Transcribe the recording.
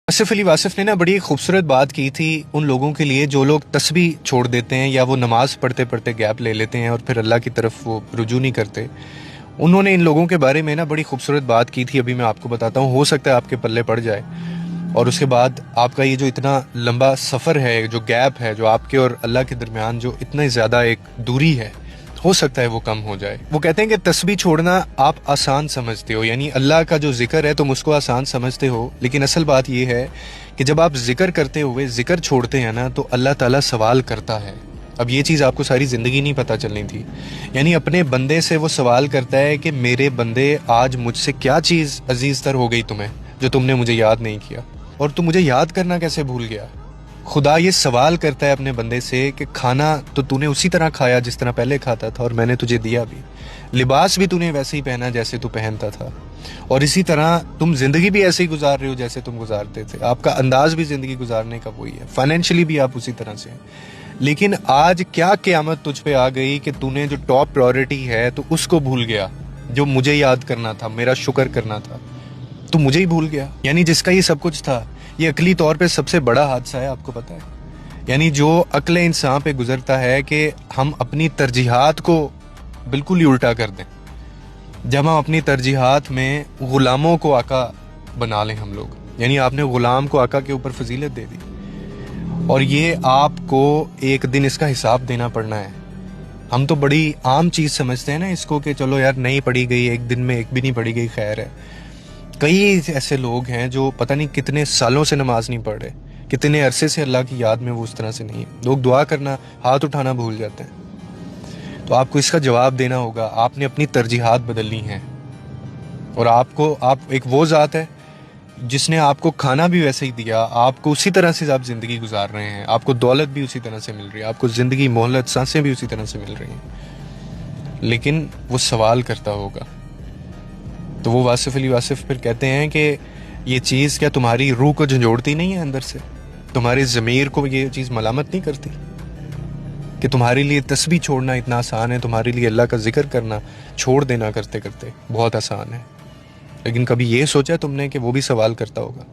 आसिफ अली वासिफ ने ना बड़ी खूबसूरत बात की थी उन लोगों के लिए जो लोग तस्बीह छोड़ देते हैं या वो नमाज पढ़ते पढ़ते गैप ले लेते हैं और फिर अल्लाह की तरफ वो रुजू नहीं करते। उन्होंने इन लोगों के बारे में ना बड़ी खूबसूरत बात की थी, अभी मैं आपको बताता हूँ, हो सकता है आपके पल्ले पड़ जाए और उसके बाद आपका ये जो इतना लंबा सफ़र है, जो गैप है, जो आपके और अल्लाह के दरमियान जो इतनी ज़्यादा एक दूरी है, हो सकता है वो कम हो जाए। वो कहते हैं कि तस्बीह छोड़ना आप आसान समझते हो, यानी अल्लाह का जो जिक्र है तुम उसको आसान समझते हो, लेकिन असल बात ये है कि जब आप जिक्र करते हुए जिक्र छोड़ते हैं ना तो अल्लाह ताला सवाल करता है। अब ये चीज़ आपको सारी ज़िंदगी नहीं पता चलनी थी, यानी अपने बंदे से वो सवाल करता है कि मेरे बंदे आज मुझसे क्या चीज़ अजीज़ तर हो गई तुम्हें जो तुमने मुझे याद नहीं किया, और तू मुझे याद करना कैसे भूल गया। खुदा ये सवाल करता है अपने बंदे से कि खाना तो तूने उसी तरह खाया जिस तरह पहले खाता था और मैंने तुझे दिया भी, लिबास भी तूने वैसे ही पहना जैसे तू पहनता था, और इसी तरह तुम ज़िंदगी भी ऐसे ही गुजार रहे हो जैसे तुम गुजारते थे। आपका अंदाज भी ज़िंदगी गुजारने का वही है, फाइनेंशियली भी आप उसी तरह से हैं। लेकिन आज क्या क़यामत तुझ पे आ गई कि तूने जो टॉप प्रायोरिटी है तो उसको भूल गया, जो मुझे याद करना था, मेरा शुक्र करना था, तो मुझे ही भूल गया। यानी जिसका ये सब कुछ था, ये अकली तौर पे सबसे बड़ा हादसा है, आपको पता है। यानी जो अक्ल इंसान पे गुजरता है कि हम अपनी तरजीहात को बिल्कुल ही उल्टा कर दें, जब हम अपनी तरजीहात में ग़ुलामों को आका बना लें हम लोग, यानी आपने ग़ुलाम को आका के ऊपर फजीलत दे दी और ये आपको एक दिन इसका हिसाब देना पड़ना है। हम तो बड़ी आम चीज़ समझते हैं ना इसको कि चलो यार नहीं पढ़ी गई, एक दिन में एक भी नहीं पढ़ी गई, खैर है। कई ऐसे लोग हैं जो पता नहीं कितने सालों से नमाज नहीं पढ़ रहे, कितने अरसे से अल्लाह की याद में वो उस तरह से नहीं है। लोग दुआ करना, हाथ उठाना भूल जाते हैं। तो आपको इसका जवाब देना होगा, आपने अपनी तरजीहात बदलनी है। और आप एक वो ज़ात है जिसने आपको खाना भी वैसे ही दिया, आपको उसी तरह से आप ज़िंदगी गुजार रहे हैं, आपको दौलत भी उसी तरह से मिल रही है, आपको ज़िंदगी, मोहलत, सांसें भी उसी तरह से मिल रही हैं, लेकिन वो सवाल करता होगा। तो वो वासिफ अली वासिफ फिर कहते हैं कि ये चीज़ क्या तुम्हारी रूह को झंझोड़ती नहीं है अंदर से, तुम्हारी ज़मीर को ये चीज़ मलामत नहीं करती कि तुम्हारे लिए तस्बीह छोड़ना इतना आसान है, तुम्हारे लिए अल्लाह का जिक्र करना छोड़ देना करते करते बहुत आसान है। लेकिन कभी ये सोचा तुमने कि वो भी सवाल करता होगा।